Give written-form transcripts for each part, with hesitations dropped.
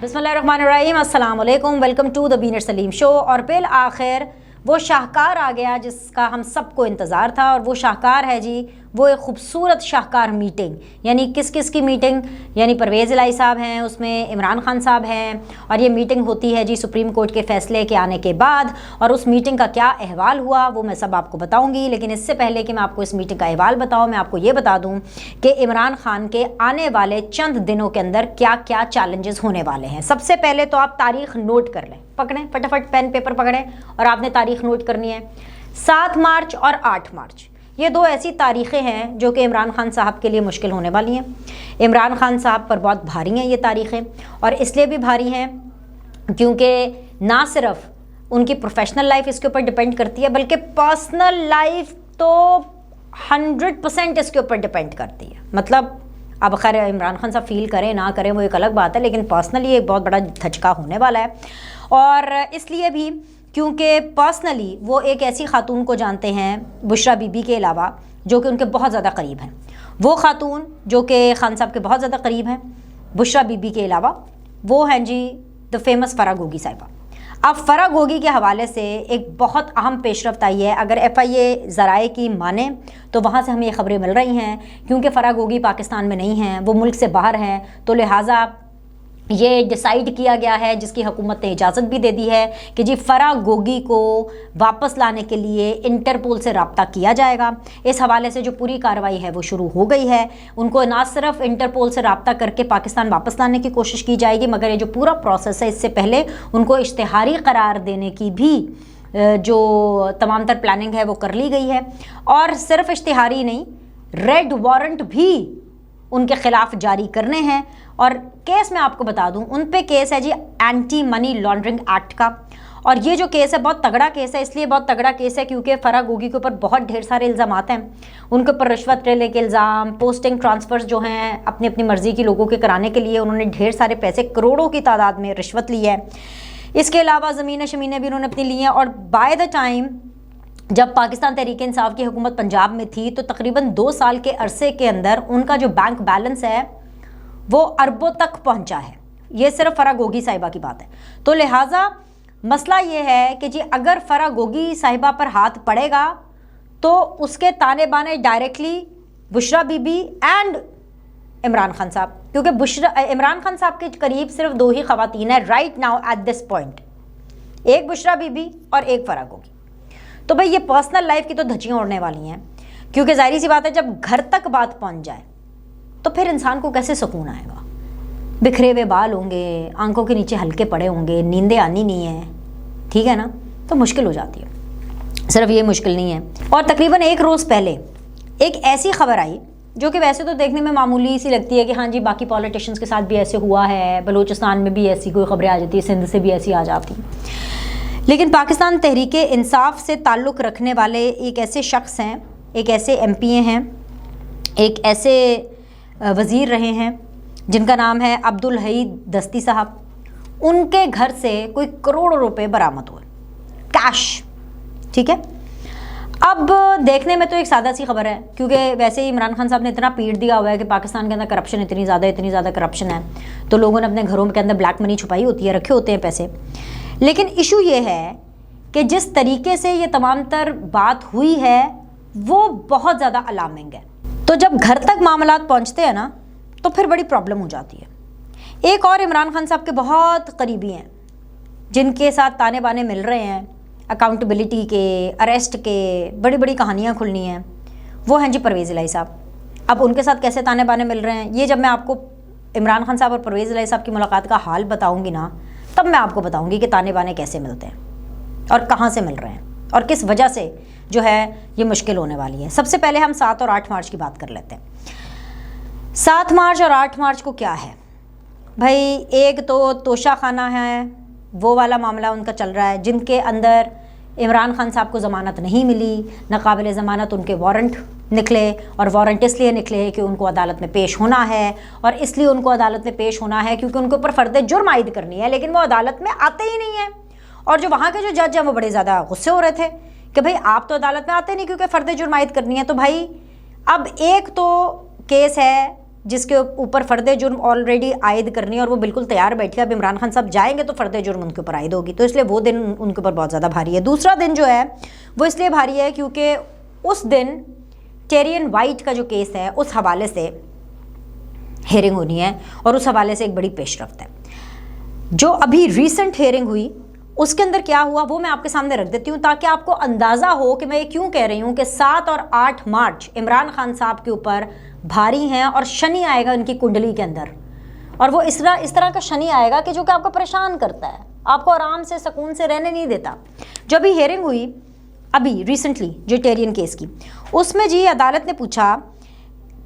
बिस्मिल्लाहिर्रहमानिर्रहीम, अस्सलाम वालेकुम, वेलकम टू द बीनर सलीम शो। और बिल आखिर वो शाहकार आ गया जिसका हम सबको इंतज़ार था, और वो शाहकार है जी, वो एक ख़ूबसूरत शाहकार मीटिंग। यानी किस किस की मीटिंग? यानी परवेज़ इलाही साहब हैं, उसमें इमरान खान साहब हैं, और ये मीटिंग होती है जी सुप्रीम कोर्ट के फ़ैसले के आने के बाद। और उस मीटिंग का क्या अहवाल हुआ वो मैं सब आपको बताऊंगी। लेकिन इससे पहले कि मैं आपको इस मीटिंग का अहवाल बताऊँ, मैं आपको ये बता दूँ कि इमरान खान के आने वाले चंद दिनों के अंदर क्या क्या चैलेंजेस होने वाले हैं। सबसे पहले तो आप तारीख नोट कर लें, पकड़ें फटाफट पेन पेपर पकड़ें, और आपने तारीख नोट करनी है। 7 मार्च और 8 मार्च, ये दो ऐसी तारीखें हैं जो कि इमरान खान साहब के लिए मुश्किल होने वाली हैं। इमरान खान साहब पर बहुत भारी हैं ये तारीखें, और इसलिए भी भारी हैं क्योंकि ना सिर्फ उनकी प्रोफेशनल लाइफ इसके ऊपर डिपेंड करती है, बल्कि पर्सनल लाइफ तो 100% इसके ऊपर डिपेंड करती है। मतलब अब खैर इमरान खान साहब फील करें ना करें वो एक अलग बात है, लेकिन पर्सनली एक बहुत बड़ा धचका होने वाला है। और इसलिए भी क्योंकि पर्सनली वो एक ऐसी खातून को जानते हैं बुशरा बीबी के अलावा जो कि उनके बहुत ज़्यादा करीब हैं। वो खातून जो कि खान साहब के बहुत ज़्यादा करीब हैं बुशरा बीबी के अलावा, वो हैं जी द फेमस फ़रा गोगी साहिबा। अब फ़रा गोगी के हवाले से एक बहुत अहम पेशरफ्त आई है। अगर FIA ज़राए की माने तो वहाँ से हमें ये ख़बरें मिल रही हैं, क्योंकि फ़रा गोगी पाकिस्तान में नहीं हैं, वो मुल्क से बाहर हैं, तो लिहाजा ये डिसाइड किया गया है, जिसकी हुकूमत ने इजाज़त भी दे दी है कि जी फ़रा गोगी को वापस लाने के लिए इंटरपोल से रब्ता किया जाएगा। इस हवाले से जो पूरी कार्रवाई है वो शुरू हो गई है। उनको ना सिर्फ इंटरपोल से रब्ता करके पाकिस्तान वापस लाने की कोशिश की जाएगी, मगर ये जो पूरा प्रोसेस है इससे पहले उनको इश्तिहारी करार देने की भी जो तमाम तर प्लानिंग है वो कर ली गई है। और सिर्फ इश्तिहारी नहीं, रेड वारंट भी उनके ख़िलाफ़ जारी करने हैं। और केस मैं आपको बता दूं, उन पे केस है जी एंटी मनी लॉन्ड्रिंग एक्ट का। और ये जो केस है बहुत तगड़ा केस है। इसलिए बहुत तगड़ा केस है क्योंकि फ़रा गोगी के ऊपर बहुत ढेर सारे इल्ज़ाम हैं। उनके ऊपर रिश्वत लेने के इल्ज़ाम, पोस्टिंग ट्रांसफ़र्स जो हैं अपनी अपनी मर्ज़ी की लोगों के कराने के लिए उन्होंने ढेर सारे पैसे, करोड़ों की तादाद में रिश्वत ली है। इसके अलावा ज़मीनें शमीनें भी उन्होंने अपनी ली हैं। और बाय द टाइम जब पाकिस्तान तहरीक इंसाफ की हुकूमत पंजाब में थी तो तकरीबन 2 साल के अरसे के अंदर उनका जो बैंक बैलेंस है वो अरबों तक पहुंचा है। ये सिर्फ फ़रा गोगी साहिबा की बात है। तो लिहाजा मसला ये है कि जी अगर फ़रा गोगी साहिबा पर हाथ पड़ेगा तो उसके ताने बाने डायरेक्टली बुशरा बीबी एंड इमरान खान साहब, क्योंकि इमरान खान साहब के करीब सिर्फ 2 ही ख़वातीन है right now at this point, एक बुशरा बीबी और एक फ़रा गोगी। तो भाई ये पर्सनल लाइफ की तो धज्जियाँ उड़ने वाली हैं, क्योंकि जाहिर सी बात है जब घर तक बात पहुंच जाए तो फिर इंसान को कैसे सुकून आएगा। बिखरे हुए बाल होंगे, आंखों के नीचे हल्के पड़े होंगे, नींदें आनी नहीं है, ठीक है ना, तो मुश्किल हो जाती है। सिर्फ ये मुश्किल नहीं है। और तकरीबन 1 रोज़ पहले एक ऐसी खबर आई जो कि वैसे तो देखने में मामूली सी लगती है कि हाँ जी बाकी पॉलिटिशियंस के साथ भी ऐसे हुआ है, बलूचिस्तान में भी ऐसी कोई खबरें आ जाती है, सिंध से भी ऐसी आ जाती हैं, लेकिन पाकिस्तान तहरीक इंसाफ से ताल्लुक़ रखने वाले एक ऐसे शख्स हैं, एक ऐसे MPA हैं, एक ऐसे वज़ीर रहे हैं जिनका नाम है अब्दुल हई दस्ती साहब। उनके घर से कोई करोड़ों रुपए बरामद हुए, कैश, ठीक है। अब देखने में तो एक सादा सी खबर है, क्योंकि वैसे ही इमरान खान साहब ने इतना पीट दिया हुआ है कि पाकिस्तान के अंदर करप्शन इतनी ज़्यादा करप्शन है, तो लोगों ने अपने घरों के अंदर ब्लैक मनी छुपाई होती है, रखे होते हैं पैसे। लेकिन इशू ये है कि जिस तरीके से ये तमाम तर बात हुई है वो बहुत ज़्यादा अलार्मिंग है। तो जब घर तक मामलात पहुंचते हैं ना तो फिर बड़ी प्रॉब्लम हो जाती है। एक और इमरान खान साहब के बहुत करीबी हैं जिनके साथ ताने बाने मिल रहे हैं अकाउंटेबिलिटी के, अरेस्ट के, बड़ी बड़ी कहानियाँ खुलनी हैं, वो हैं जी परवेज़ इलाही साहब। अब उनके साथ कैसे ताने बाने मिल रहे हैं, ये जब मैं आपको इमरान खान साहब और परवेज़ इलाही साहब की मुलाकात का हाल बताऊँगी ना, तब मैं आपको बताऊँगी कि ताने बाने कैसे मिलते हैं और कहाँ से मिल रहे हैं और किस वजह से जो है ये मुश्किल होने वाली है। सबसे पहले हम 7 और 8 मार्च की बात कर लेते हैं। 7 मार्च और 8 मार्च को क्या है भाई, एक तो तोशा खाना है, वो वाला मामला उनका चल रहा है, जिनके अंदर इमरान खान साहब को ज़मानत नहीं मिली, नाकाबिल ज़मानत उनके वारंट निकले, और वारंट इसलिए निकले कि उनको अदालत में पेश होना है, और इसलिए उनको अदालत में पेश होना है क्योंकि उनके ऊपर फ़र्द जुर्म आयद करनी है, लेकिन वो अदालत में आते ही नहीं है। और जो वहाँ के जो जज हैं वो बड़े ज़्यादा गुस्से हो रहे थे कि भाई आप तो अदालत में आते नहीं क्योंकि फ़र्द जुर्म आयद करनी है। तो भाई अब एक तो केस है जिसके ऊपर फ़र्द जुर्म ऑलरेडी आयद करनी है और वो बिल्कुल तैयार बैठी है। अब इमरान खान साहब जाएंगे तो फ़र्द जुर्म उनके ऊपर आयद होगी, तो इसलिए वो दिन उनके ऊपर बहुत ज़्यादा भारी है। दूसरा दिन जो है वो इसलिए भारी है क्योंकि उस दिन टेरियन वाइट का जो केस है उस हवाले से हेयरिंग होनी है और उस हवाले से एक बड़ी पेशरफ्त है। जो अभी रिसेंट हेयरिंग हुई उसके अंदर क्या हुआ वो मैं आपके सामने रख देती हूँ ताकि आपको अंदाज़ा हो कि मैं ये क्यों कह रही हूँ कि 7 और 8 मार्च इमरान खान साहब के ऊपर भारी हैं और शनि आएगा उनकी कुंडली के अंदर, और वो इस तरह का शनि आएगा कि जो कि आपको परेशान करता है, आपको आराम से सुकून से रहने नहीं देता। जो अभी हेयरिंग हुई अभी रिसेंटली जो टेरियन केस की, उसमें जी अदालत ने पूछा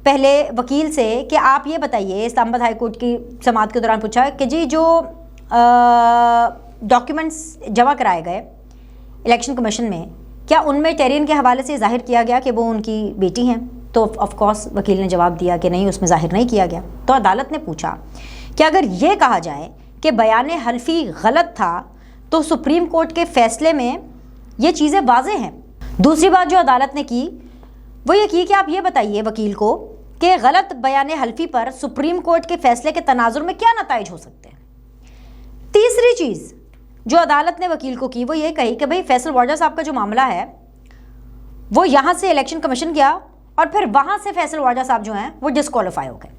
पहले वकील से कि आप ये बताइए, इस्लामाबाद हाई कोर्ट की समाअत के दौरान पूछा कि जी जो डॉक्यूमेंट्स जमा कराए गए इलेक्शन कमीशन में, क्या उनमें टेरियन के हवाले से जाहिर किया गया कि वो उनकी बेटी हैं? तो ऑफ कोर्स वकील ने जवाब दिया कि नहीं, उसमें जाहिर नहीं किया गया। तो अदालत ने पूछा कि अगर ये कहा जाए कि बयान हल्फी गलत था तो सुप्रीम कोर्ट के फैसले में ये चीज़ें वाज़ेह हैं। दूसरी बात जो अदालत ने की वो ये की कि आप ये बताइए वकील को कि गलत बयान हल्फी पर सुप्रीम कोर्ट के फैसले के तनाजुर में क्या नताइज हो सकते हैं। तीसरी चीज़ जो अदालत ने वकील को की वो ये कही कि भाई फैसल वाजा साहब का जो मामला है वो यहाँ से इलेक्शन कमीशन गया और फिर वहाँ से फैसल वाजा साहब जो हैं वो डिस्क्वालीफाई हो गए।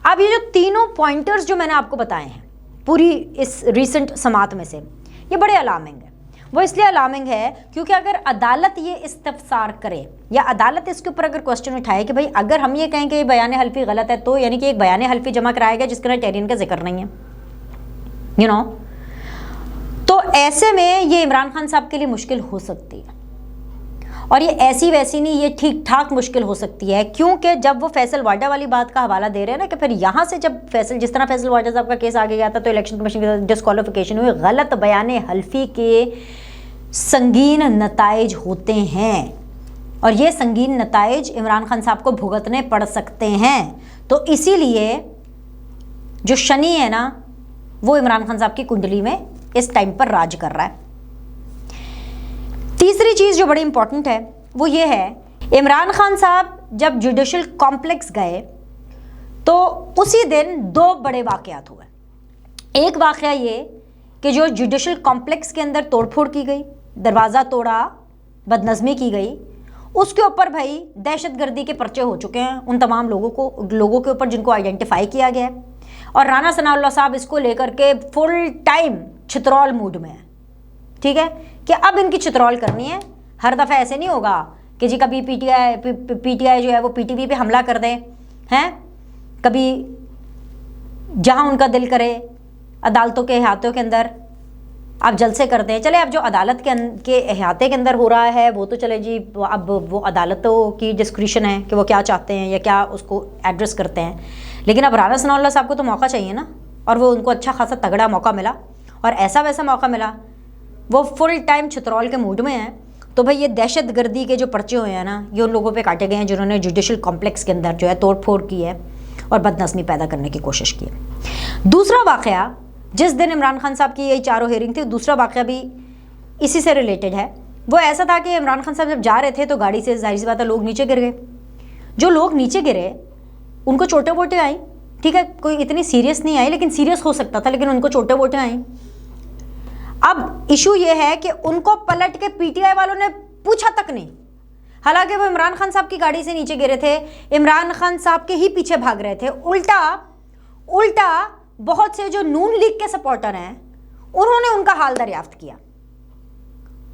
अब ये जो तीनों पॉइंटर्स जो मैंने आपको बताए हैं पूरी इस रिसेंट समाअत में से, ये बड़े अलार्मिंग है। वो इसलिए अलार्मिंग है क्योंकि अगर अदालत ये इस्तफसार करे या अदालत इसके ऊपर अगर क्वेश्चन उठाए कि भाई अगर हम ये कहें कि ये बयान हल्फी गलत है, तो यानी कि एक बयान हल्फी जमा कराया गया जिसके अंदर टेरियन का जिक्र नहीं है, यू नो, तो ऐसे में ये इमरान खान साहब के लिए मुश्किल हो सकती है। और ये ऐसी वैसी नहीं, ये ठीक ठाक मुश्किल हो सकती है, क्योंकि जब वो फैसल वाडा वाली बात का हवाला दे रहे हैं ना कि फिर यहाँ से जब जिस तरह फैसल वाडा साहब का केस आगे गया था तो इलेक्शन कमीशन की डिस्क्वालिफिकेशन हुई, गलत बयान हल्फी के संगीन नताइज होते हैं और ये संगीन नताइज इमरान खान साहब को भुगतने पड़ सकते हैं। तो इसीलिए जो शनि है ना वो इमरान खान साहब की कुंडली में इस टाइम पर राज कर रहा है। तीसरी चीज़ जो बड़ी इंपॉर्टेंट है वो ये है, इमरान खान साहब जब जुडिशल कॉम्प्लेक्स गए तो उसी दिन 2 बड़े वाक़यात हुए। एक वाक़या ये कि जो जुडिशल कॉम्प्लेक्स के अंदर तोड़फोड़ की गई, दरवाज़ा तोड़ा, बदनज़मी की गई, उसके ऊपर भाई दहशतगर्दी के पर्चे हो चुके हैं उन तमाम लोगों के ऊपर जिनको आइडेंटिफाई किया गया है। और राना सनाउल्लाह साहब इसको लेकर के फुल टाइम छितरौल मूड में है, ठीक है, कि अब इनकी छितरौल करनी है। हर दफ़ा ऐसे नहीं होगा कि जी कभी पीटीआई जो है वो पीटीवी पे हमला कर दें, हैं, कभी जहां उनका दिल करे अदालतों के अहातों के अंदर आप जलसे करते हैं। चले अब जो अदालत के अहाते के अंदर हो रहा है वो तो चले जी, अब वो अदालतों की डिस्क्रिशन है कि वो क्या चाहते हैं या क्या उसको एड्रेस करते हैं, लेकिन अब राना सनाउल्लाह साहब को तो मौका चाहिए ना, और वो उनको अच्छा खासा तगड़ा मौका मिला और ऐसा वैसा मौका मिला, वो फुल टाइम छितरौल के मूड में है। तो भाई ये दहशतगर्दी के जो पर्चे हुए हैं ना, ये उन लोगों पे काटे गए हैं जिन्होंने जुडिशल कॉम्प्लेक्स के अंदर जो है तोड़फोड़ की है और बदनज़मी पैदा करने की कोशिश की है। दूसरा वाक़या जिस दिन इमरान खान साहब की यही चारों हेयरिंग थी, दूसरा वाक़या भी इसी से रिलेटेड है। वो ऐसा था कि इमरान खान साहब जब जा रहे थे तो गाड़ी से जाहिर सी बात है लोग नीचे गिर गए। जो लोग नीचे गिरे उनको चोटें वोटें आई, ठीक है, कोई इतनी सीरियस नहीं आई लेकिन सीरियस हो सकता था, लेकिन उनको चोटें वोटें आई। अब इशू ये है कि उनको पलट के पीटीआई वालों ने पूछा तक नहीं, हालांकि वो इमरान खान साहब की गाड़ी से नीचे गिरे थे, इमरान खान साहब के ही पीछे भाग रहे थे। उल्टा बहुत से जो नून लीग के सपोर्टर हैं उन्होंने उनका हाल दरियाफ्त किया।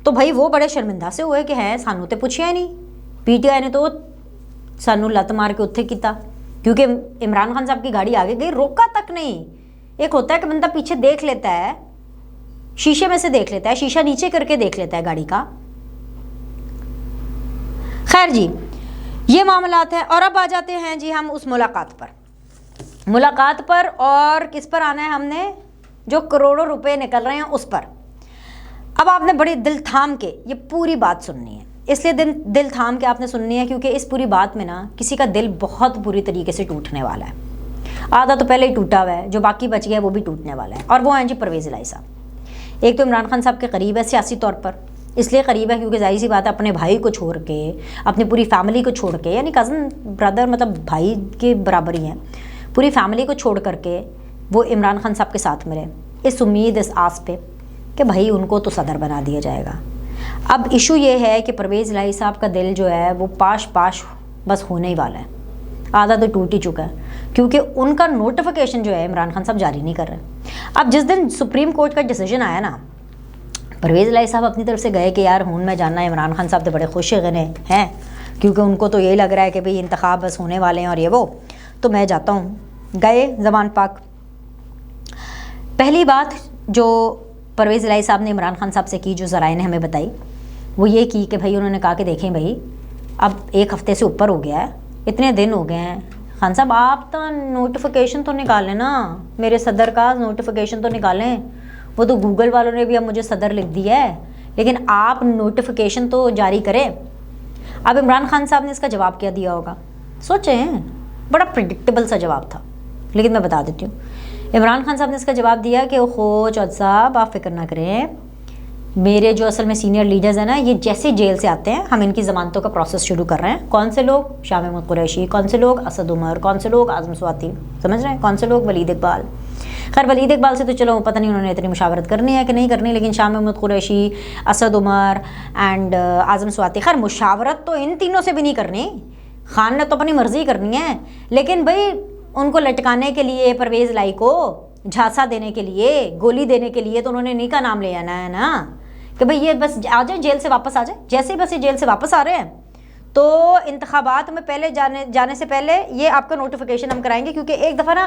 तो भाई वो बड़े शर्मिंदा से हुए कि हैं सानू तो पूछिया नहीं, पीटीआई ने तो सानू लत मार के उत्थे किया, क्योंकि इमरान खान साहब की गाड़ी आगे गई, रोका तक नहीं। एक होता है कि बंदा पीछे देख लेता है, शीशे में से देख लेता है, शीशा नीचे करके देख लेता है गाड़ी का। खैर जी, ये मामलात हैं। और अब आ जाते हैं जी हम उस मुलाकात पर और किस पर आना है हमने, जो करोड़ों रुपए निकल रहे हैं उस पर। अब आपने बड़ी दिल थाम के ये पूरी बात सुननी है, इसलिए दिल थाम के आपने सुननी है क्योंकि इस पूरी बात में ना किसी का दिल बहुत बुरी तरीके से टूटने वाला है। आधा तो पहले ही टूटा हुआ है, जो बाकी बच गया है वो भी टूटने वाला है। और वो हैं जी परवेज़ इलाही साहब। एक तो इमरान खान साहब के करीब है सियासी तौर पर, इसलिए करीब है क्योंकि जाहिर सी बात है अपने भाई को छोड़ के, अपनी पूरी फैमिली को छोड़ के, यानी कज़न ब्रदर मतलब भाई के बराबर ही हैं, पूरी फैमिली को छोड़ करके वो इमरान खान साहब के साथ में रहे, इस उम्मीद, इस आस पे कि भाई उनको तो सदर बना दिया जाएगा। अब इशू ये है कि परवेज़ इलाही साहब का दिल जो है वो पाश पाश बस होने ही वाला है, आधा तो टूट ही चुका है, क्योंकि उनका नोटिफिकेशन जो है इमरान खान साहब जारी नहीं कर रहे। अब जिस दिन सुप्रीम कोर्ट का डिसीजन आया ना, परवेज़ इलाही साहब अपनी तरफ से गए कि यार हूँ मैं जानना, इमरान खान साहब तो बड़े खुश गने हैं, क्योंकि उनको तो यही लग रहा है कि भाई इंतखाब बस होने वाले हैं और ये वो, तो मैं जाता हूँ। गए ज़मान पाक। पहली बात जो परवेज़ इलाही साहब ने इमरान खान साहब से की, जो ज़राए ने हमें बताई, वो ये की कि भाई उन्होंने कहा कि देखें भाई अब 1 हफ़्ते से ऊपर हो गया है, इतने दिन हो गए हैं, खान साहब आप तो नोटिफिकेशन तो निकालें ना, मेरे सदर का नोटिफिकेशन तो निकालें। वो तो गूगल वालों ने भी अब मुझे सदर लिख दिया है, लेकिन आप नोटिफिकेशन तो जारी करें। अब इमरान खान साहब ने इसका जवाब क्या दिया होगा, सोचें, बड़ा प्रिडिक्टेबल सा जवाब था, लेकिन मैं बता देती हूँ। इमरान खान साहब ने इसका जवाब दिया कि ओहो चौधरी साहब आप फिक्र ना करें, मेरे जो असल में सीनियर लीडर्स हैं ना, ये जैसे जेल से आते हैं हम इनकी ज़मानतों का प्रोसेस शुरू कर रहे हैं। कौन से लोग? शाह महमूद कुरैशी, कौन से लोग? असद उमर, कौन से लोग? आज़म स्वाति, समझ रहे हैं, कौन से लोग? वलीद इकबाल। खैर वलीद इकबाल से तो चलो पता नहीं उन्होंने इतनी मुशावरत करनी है कि नहीं करनी, लेकिन शाह महमूद कुरैशी, असद उमर एंड आज़म स्वाति, खैर मुशावरत तो इन तीनों से भी नहीं करनी, खान ने तो अपनी मर्ज़ी करनी है, लेकिन भाई उनको लटकाने के लिए, परवेज़ इलाही को झांसा देने के लिए, गोली देने के लिए तो उन्होंने इन्हीं का नाम ले आना है ना, कि भाई ये बस आ जाए, जेल से वापस आ जाए। जैसे ही बस ये जेल से वापस आ रहे हैं तो इंतखाबात में पहले जाने से पहले ये आपका नोटिफिकेशन हम कराएंगे, क्योंकि एक दफ़ा ना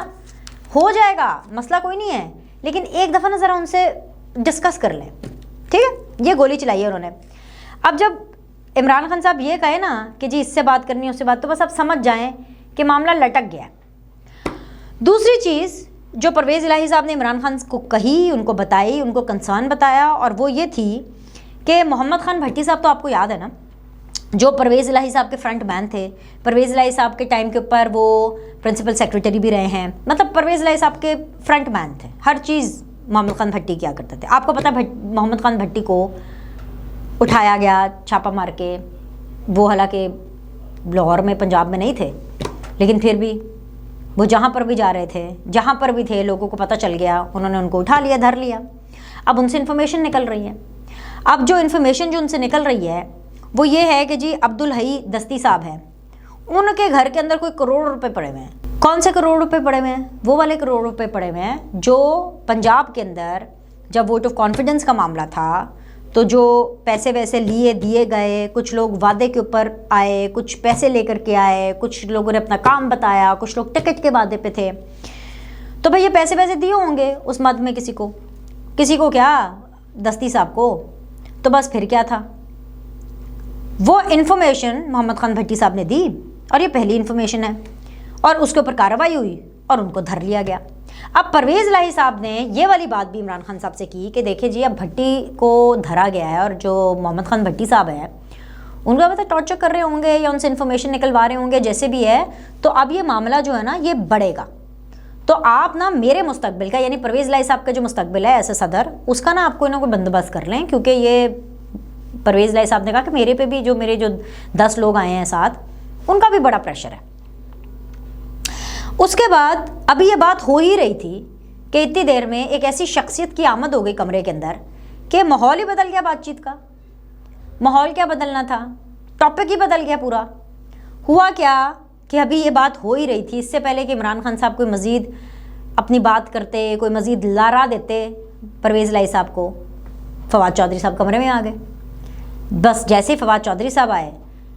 हो जाएगा, मसला कोई नहीं है, लेकिन एक दफ़ा ना ज़रा उनसे डिस्कस कर लें, ठीक है। ये गोली चलाई है उन्होंने। अब जब इमरान खान साहब ये कहे ना कि जी इससे बात करनी है उससे बात, तो बस आप समझ जाएँ कि मामला लटक गया। दूसरी चीज़ जो परवेज़ इलाही साहब ने इमरान खान को कही, उनको बताई, उनको कंसर्न बताया, और वो ये थी कि मोहम्मद खान भट्टी साहब तो आपको याद है ना, जो परवेज़ इलाही साहब के फ्रंट मैन थे। परवेज़ इलाही साहब के टाइम के ऊपर वो प्रिंसिपल सेक्रेटरी भी रहे हैं, मतलब परवेज़ इलाही साहब के फ्रंट मैन थे, हर चीज़ मोहम्मद खान भट्टी किया करते थे। आपको पता है मोहम्मद खान भट्टी को उठाया गया छापा मार के, वो हालांकि लाहौर में, पंजाब में नहीं थे, लेकिन फिर भी वो जहाँ पर भी जा रहे थे, जहाँ पर भी थे, लोगों को पता चल गया, उन्होंने उनको उठा लिया, धर लिया। अब उनसे इन्फॉर्मेशन निकल रही है। अब जो इन्फॉर्मेशन जो उनसे निकल रही है वो ये है कि जी अब्दुल हई दस्ती साहब हैं, उनके घर के अंदर कोई करोड़ रुपए पड़े हुए हैं। कौन से करोड़ रुपए पड़े हुए हैं? वो वाले करोड़ रुपए पड़े हुए हैं जो पंजाब के अंदर जब वोट ऑफ कॉन्फिडेंस का मामला था, तो जो पैसे वैसे लिए दिए गए, कुछ लोग वादे के ऊपर आए, कुछ पैसे लेकर के आए, कुछ लोगों ने अपना काम बताया, कुछ लोग टिकट के वादे पे थे, तो भाई ये पैसे वैसे दिए होंगे उस मद में किसी को क्या, दस्ती साहब को। तो बस फिर क्या था, वो इन्फॉर्मेशन मोहम्मद खान भट्टी साहब ने दी, और ये पहली इन्फॉर्मेशन है, और उसके ऊपर कार्रवाई हुई और उनको धर लिया गया। अब परवेज़ इलाही साहब ने ये वाली बात भी इमरान खान साहब से की कि देखिए जी अब भट्टी को धरा गया है, और जो मोहम्मद खान भट्टी साहब है उनका मतलब टॉर्चर कर रहे होंगे या उनसे इन्फॉर्मेशन निकलवा रहे होंगे, जैसे भी है, तो अब ये मामला जो है ना ये बढ़ेगा। तो आप ना मेरे मुस्तकबिल का, यानी परवेज़ इलाही साहब का जो मुस्तकबिल है ऐसे सदर, उसका ना आपको इन्हों को बंदोबस्त कर लें, क्योंकि ये परवेज़ इलाही साहब ने कहा कि मेरे पे भी, जो मेरे जो 10 लोग आए हैं साथ, उनका भी बड़ा प्रेशर है। उसके बाद अभी ये बात हो ही रही थी कि इतनी देर में एक ऐसी शख्सियत की आमद हो गई कमरे के अंदर कि माहौल ही बदल गया बातचीत का। माहौल क्या बदलना था, टॉपिक ही बदल गया पूरा। हुआ क्या कि अभी ये बात हो ही रही थी, इससे पहले कि इमरान खान साहब कोई मज़ीद अपनी बात करते, कोई मज़ीद लारा देते परवेज़ इलाही साहब को, फवाद चौधरी साहब कमरे में आ गए। बस जैसे ही फवाद चौधरी साहब आए,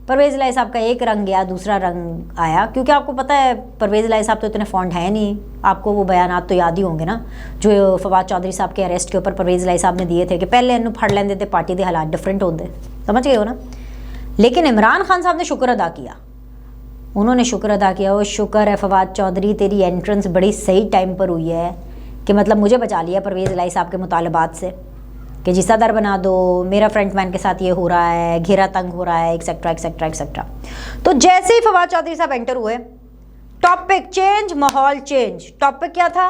परवेज़ इलाही साहब का एक रंग गया, दूसरा रंग आया, क्योंकि आपको पता है परवेज़ इलाही साहब तो इतने फॉन्ड है नहीं, आपको वो बयानात तो याद ही होंगे ना जो फवाद चौधरी साहब के अरेस्ट के ऊपर परवेज़ इलाही साहब ने दिए थे कि पहले इन्हू फड़ लेंदे थे, पार्टी के हालात डिफरेंट होंगे, समझ गए हो ना। लेकिन इमरान खान साहब ने शुक्र अदा किया, उन्होंने शुक्र अदा किया, वो शुक्र है फवाद चौधरी तेरी एंट्रेंस बड़ी सही टाइम पर हुई है, कि मतलब मुझे बचा लिया परवेज़ इलाही साहब के मुतालबात से कि जी सदर बना दो, मेरा फ्रंटमैन के साथ ये हो रहा है, घेरा तंग हो रहा है, एक्सेट्रा एक्सेट्रा एक्सेट्रा। तो जैसे ही फवाद चौधरी साहब एंटर हुए, टॉपिक चेंज, माहौल चेंज। टॉपिक क्या था?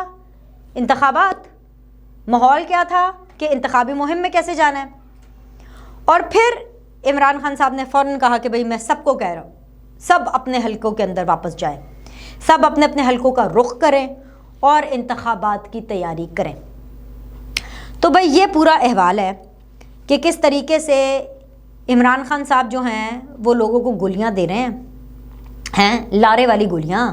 इंतखाबात। माहौल क्या था कि इंतखाबी मुहिम में कैसे जाना है। और फिर इमरान खान साहब ने फ़ौरन कहा कि भाई मैं सबको कह रहा हूँ, सब अपने हलकों के अंदर वापस जाए। सब अपने अपने हलकों का रुख करें और इंतखाबात की तैयारी करें। तो भाई ये पूरा अहवाल है कि किस तरीके से इमरान खान साहब जो हैं वो लोगों को गोलियां दे रहे हैं लारे वाली गोलियां,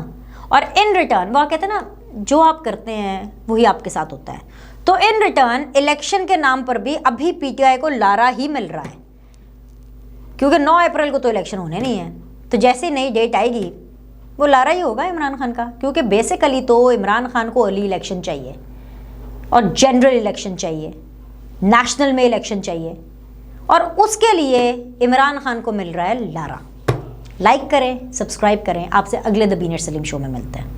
और इन रिटर्न वो कहते हैं ना जो आप करते हैं वही आपके साथ होता है। तो इन रिटर्न इलेक्शन के नाम पर भी अभी पीटीआई को लारा ही मिल रहा है, क्योंकि 9 अप्रैल को तो इलेक्शन होने नहीं है। तो जैसे नई डेट आएगी वो लारा ही होगा इमरान खान का, क्योंकि बेसिकली तो इमरान खान को अर्ली इलेक्शन चाहिए और जनरल इलेक्शन चाहिए, नेशनल में इलेक्शन चाहिए, और उसके लिए इमरान खान को मिल रहा है लारा। लाइक करें, सब्सक्राइब करें। आपसे अगले द बीनर सलीम शो में मिलते हैं।